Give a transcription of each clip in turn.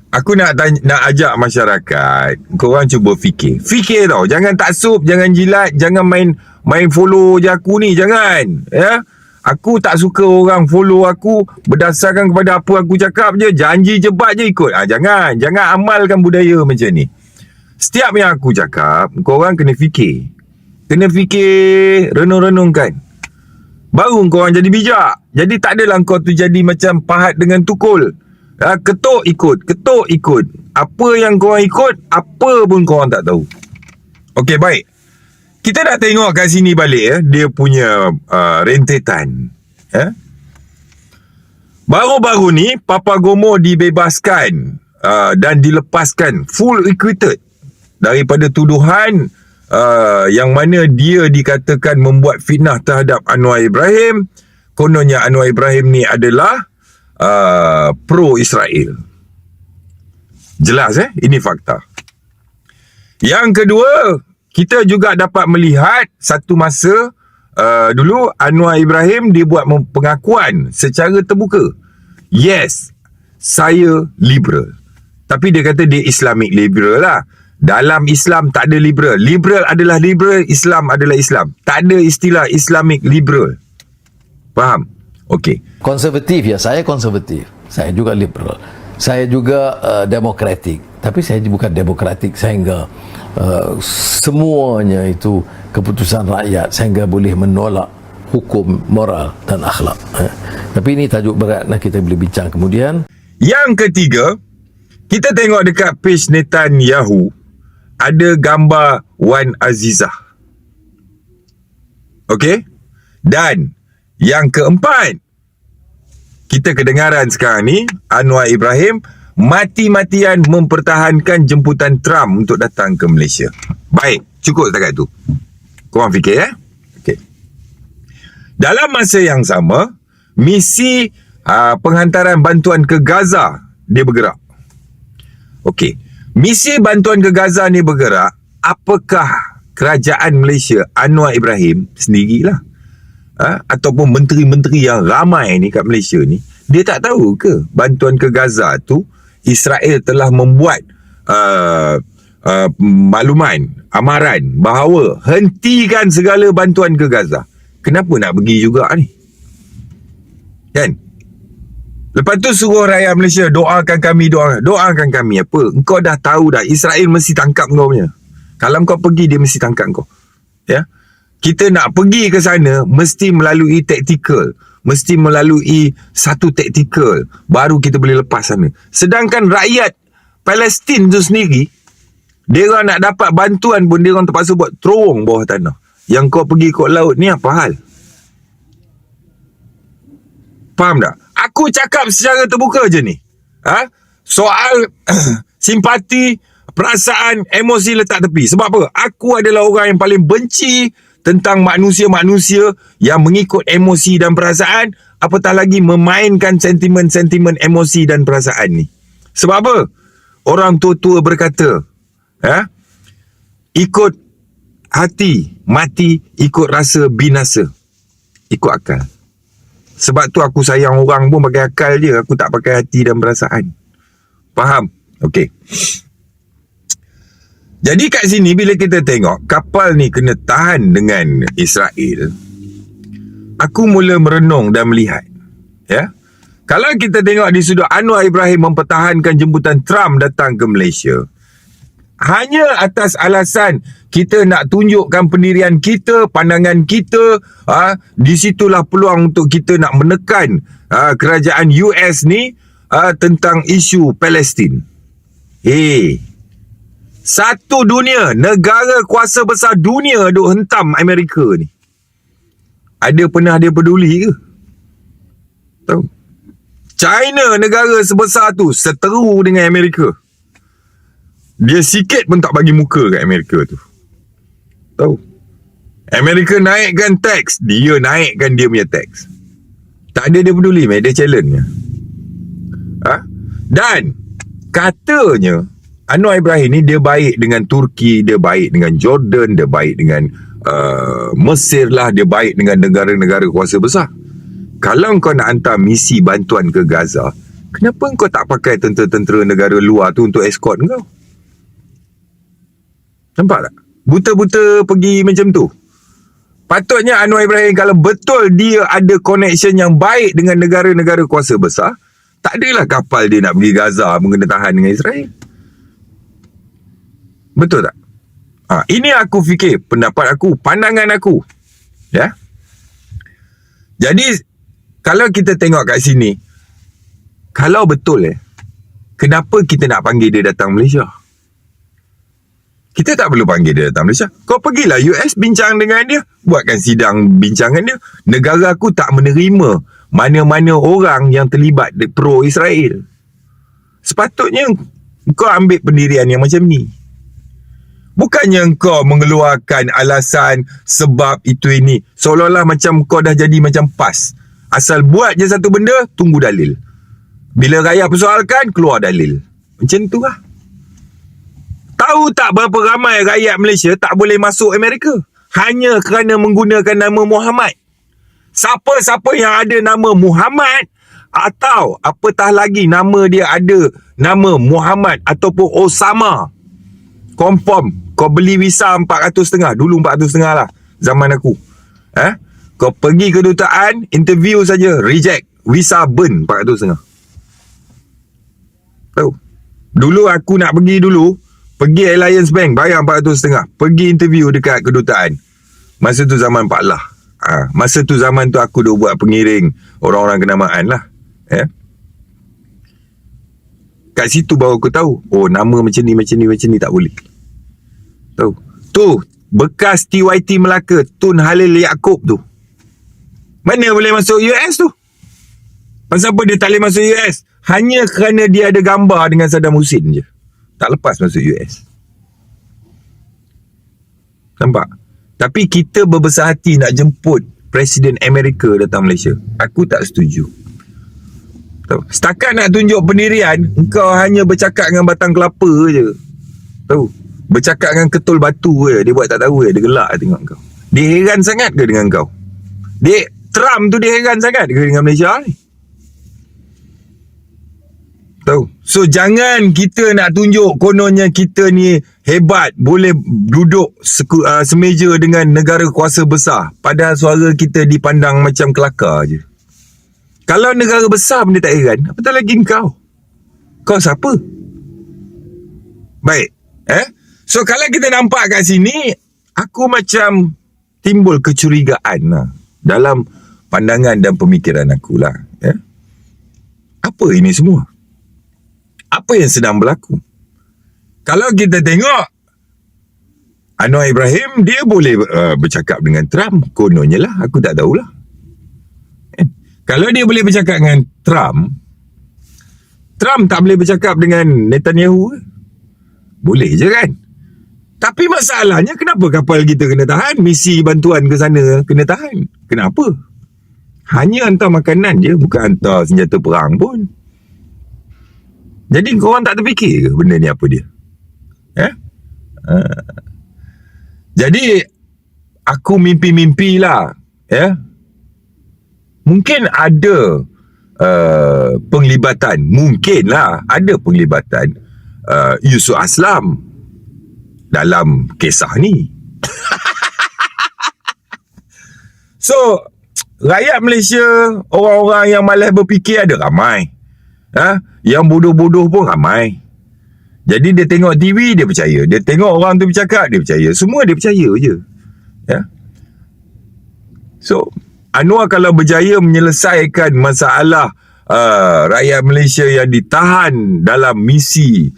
Aku nak ajak masyarakat, korang cuba fikir. Fikir tau, jangan taksub, jangan jilat, jangan main follow je aku ni, jangan. Ya. Aku tak suka orang follow aku berdasarkan kepada apa aku cakap je, janji jebat je ikut. Jangan amalkan budaya macam ni. Setiap yang aku cakap, korang kena fikir. Kena fikir, renung-renungkan. Baru korang jadi bijak. Jadi tak adalah kau tu jadi macam pahat dengan tukul. Ketuk ikut. Apa yang korang ikut, apa pun korang tak tahu. Okey, baik. Kita nak tengok kat sini balik dia punya rentetan. Baru-baru ni Papagomo dibebaskan dan dilepaskan full acquitted daripada tuduhan yang mana dia dikatakan membuat fitnah terhadap Anwar Ibrahim. Kononnya Anwar Ibrahim ni adalah pro-Israel. Jelas ini fakta. Yang kedua, kita juga dapat melihat satu masa dulu Anwar Ibrahim dia buat pengakuan secara terbuka. Yes, saya liberal. Tapi dia kata dia Islamic liberal lah. Dalam Islam tak ada liberal. Liberal adalah liberal, Islam adalah Islam. Tak ada istilah Islamic liberal. Faham? Okey. Konservatif ya, saya konservatif. Saya juga liberal. Saya juga demokratik. Tapi saya bukan demokratik sehingga semuanya itu keputusan rakyat sehingga boleh menolak hukum, moral dan akhlak. Tapi ini tajuk berat, kita boleh bincang kemudian. Yang ketiga, kita tengok dekat page Netanyahu ada gambar Wan Azizah. Okey? Dan yang keempat, kita kedengaran sekarang ni Anwar Ibrahim mati-matian mempertahankan jemputan Trump untuk datang ke Malaysia. Baik, cukup setakat tu. Korang fikir Okey. Dalam masa yang sama, misi penghantaran bantuan ke Gaza dia bergerak. Okey. Misi bantuan ke Gaza ni bergerak, apakah kerajaan Malaysia Anwar Ibrahim sendirilah ataupun menteri-menteri yang ramai ni kat Malaysia ni, dia tak tahu ke bantuan ke Gaza tu Israel telah membuat makluman, amaran bahawa hentikan segala bantuan ke Gaza. Kenapa nak pergi juga ni? Kan? Lepas tu suruh rakyat Malaysia doakan kami apa? Engkau dah tahu dah Israel mesti tangkap kau punya. Kalau kau pergi dia mesti tangkap kau. Ya. Kita nak pergi ke sana mesti melalui tactical, mesti melalui satu tactical baru kita boleh lepas sana. Sedangkan rakyat Palestin tu sendiri, dia orang nak dapat bantuan pun dia orang terpaksa buat terowong bawah tanah. Yang kau pergi kot laut ni apa hal? Faham tak? Aku cakap secara terbuka je ni. Soal simpati, perasaan, emosi letak tepi. Sebab apa? Aku adalah orang yang paling benci tentang manusia-manusia yang mengikut emosi dan perasaan, apatah lagi memainkan sentimen-sentimen emosi dan perasaan ni. Sebab apa? Orang tua-tua berkata, ikut hati, mati, ikut rasa, binasa. Ikut akal. Sebab tu aku sayang orang pun pakai akal je, aku tak pakai hati dan perasaan. Faham? Okey. Jadi kat sini bila kita tengok kapal ni kena tahan dengan Israel, aku mula merenung dan melihat, kalau kita tengok di sudut Anwar Ibrahim mempertahankan jemputan Trump datang ke Malaysia, hanya atas alasan kita nak tunjukkan pendirian kita, pandangan kita, di situlah peluang untuk kita nak menekan kerajaan US ni tentang isu Palestin. Satu dunia, negara kuasa besar dunia duk hentam Amerika ni. Ada pernah dia peduli ke? Tahu? China, negara sebesar tu, seteru dengan Amerika. Dia sikit pun tak bagi muka kat Amerika tu. Tahu? Amerika naikkan tax, dia naikkan dia punya tax. Tak ada dia peduli, dia challenge. Dan katanya Anwar Ibrahim ni dia baik dengan Turki, dia baik dengan Jordan, dia baik dengan Mesir lah, dia baik dengan negara-negara kuasa besar. Kalau kau nak hantar misi bantuan ke Gaza, Kenapa kau tak pakai tentera-tentera negara luar tu untuk escort kau? Nampak tak? Buta-buta pergi macam tu. Patutnya Anwar Ibrahim, kalau betul dia ada connection yang baik dengan negara-negara kuasa besar, tak adalah kapal dia nak pergi Gaza mengena tahan dengan Israel. Betul tak? Ini aku fikir, pendapat aku, pandangan aku. Ya. Jadi, kalau kita tengok kat sini, kalau betul kenapa kita nak panggil dia datang Malaysia? Kita tak perlu panggil dia datang Malaysia. Kau pergilah US, bincang dengan dia. Buatkan sidang bincangan dia. Negara aku tak menerima mana-mana orang yang terlibat pro-Israel. Sepatutnya kau ambil pendirian yang macam ni. Bukannya kau mengeluarkan alasan sebab itu ini. Seolah-olah macam kau dah jadi macam PAS. Asal buat je satu benda, tunggu dalil. Bila rakyat persoalkan, keluar dalil. Macam tu lah. Tahu tak berapa ramai rakyat Malaysia tak boleh masuk Amerika? Hanya kerana menggunakan nama Muhammad. Siapa-siapa yang ada nama Muhammad atau apatah lagi nama dia ada nama Muhammad ataupun Osama, confirm kau beli visa 400.5. Dulu 400.5 lah zaman aku. Kau pergi kedutaan, interview saja, reject, visa burn 400.5. Tahu? Dulu aku nak pergi Alliance Bank, bayar 400.5. Pergi interview dekat kedutaan. Masa tu zaman Pak Lah. Masa tu zaman tu aku dah buat pengiring orang-orang kenamaan lah. Kat situ baru aku tahu, nama macam ni tak boleh. Tahu? Tu bekas TYT Melaka, Tun Halil Yaakob tu. Mana boleh masuk US tu? Pasal apa dia tak boleh masuk US? Hanya kerana dia ada gambar dengan Saddam Hussein je. Tak lepas masuk US. Nampak? Tapi kita berbesar hati nak jemput Presiden Amerika datang Malaysia. Aku tak setuju. Tahu? Setakat nak tunjuk pendirian, engkau hanya bercakap dengan batang kelapa je. Tahu? Bercakap dengan ketul batu je. Dia buat tak tahu je. Dia gelak tengok kau. Dia heran sangat ke dengan kau? Trump tu dia heran sangat ke dengan Malaysia ni? Tahu? So jangan kita nak tunjuk kononnya kita ni hebat, boleh duduk semeja dengan negara kuasa besar, padahal suara kita dipandang macam kelakar je. Kalau negara besar benda tak heran, apatah lagi kau? Kau siapa? Baik. So kalau kita nampak kat sini, aku macam timbul kecurigaan lah dalam pandangan dan pemikiran aku lah. Apa ini semua? Apa yang sedang berlaku? Kalau kita tengok, Anwar Ibrahim, dia boleh bercakap dengan Trump. Kononnya lah, aku tak tahulah. Kalau dia boleh bercakap dengan Trump tak boleh bercakap dengan Netanyahu? Boleh je kan? Tapi masalahnya, kenapa kapal kita kena tahan? Misi bantuan ke sana kena tahan. Kenapa? Hanya hantar makanan je, bukan hantar senjata perang pun. Jadi korang tak terfikir ke benda ni apa dia? Jadi aku mimpi-mimpi lah. Mungkin ada penglibatan. Mungkin lah ada penglibatan Yusuf Aslam dalam kisah ni. So rakyat Malaysia, orang-orang yang malas berfikir ada ramai. Yang bodoh-bodoh pun ramai. Jadi dia tengok TV, dia percaya. Dia tengok orang tu bercakap, dia percaya. Semua dia percaya je. So Anwar kalau berjaya menyelesaikan masalah rakyat Malaysia yang ditahan dalam misi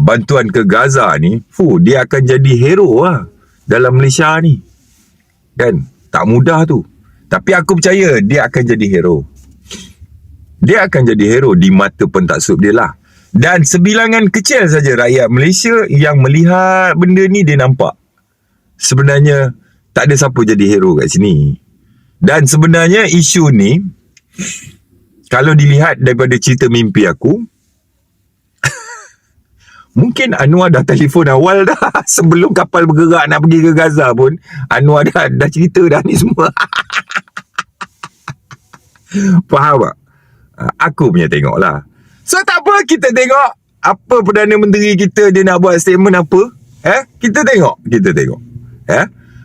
bantuan ke Gaza ni, dia akan jadi hero lah dalam Malaysia ni. Kan? Tak mudah tu. Tapi aku percaya dia akan jadi hero. Dia akan jadi hero di mata pentaksub dia lah. Dan sebilangan kecil saja rakyat Malaysia yang melihat benda ni, dia nampak sebenarnya tak ada siapa jadi hero kat sini. Dan sebenarnya isu ni, kalau dilihat daripada cerita mimpi aku, mungkin Anwar dah telefon awal dah. Sebelum kapal bergerak nak pergi ke Gaza pun, Anwar dah cerita dah ni semua. Faham tak? Aku punya tengok lah. So tak apa, kita tengok apa Perdana Menteri kita dia nak buat statement apa. Kita tengok.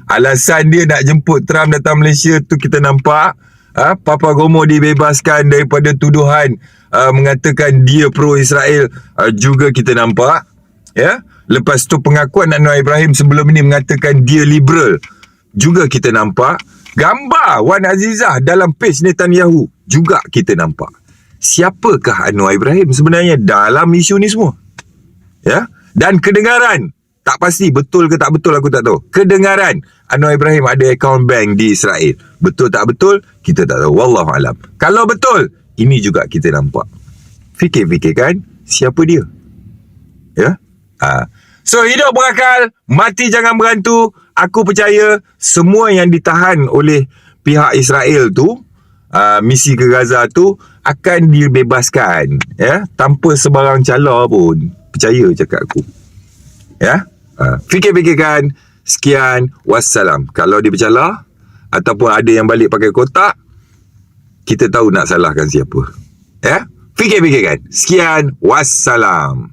Alasan dia nak jemput Trump datang Malaysia tu kita nampak. Papa Gomo dibebaskan daripada tuduhan mengatakan dia pro-Israel, juga kita nampak. Lepas tu pengakuan Anwar Ibrahim sebelum ini mengatakan dia liberal, juga kita nampak. Gambar Wan Azizah dalam page Netanyahu juga kita nampak. Siapakah Anwar Ibrahim sebenarnya dalam isu ni semua? Dan kedengaran, tak pasti betul ke tak betul aku tak tahu. Kedengaran Anwar Ibrahim ada akaun bank di Israel. Betul tak betul? Kita tak tahu. Wallahualam. Kalau betul, ini juga kita nampak. Fikir-fikirkan siapa dia? So hidup berakal, mati jangan berantu. Aku percaya semua yang ditahan oleh pihak Israel tu, misi ke Gaza tu akan dibebaskan, tanpa sebarang cala pun. Percaya cakap aku. Fikir-fikirkan. Sekian, wassalam. Kalau dia bercala ataupun ada yang balik pakai kotak, kita tahu nak salahkan siapa. Fikir-fikirkan. Sekian, wassalam.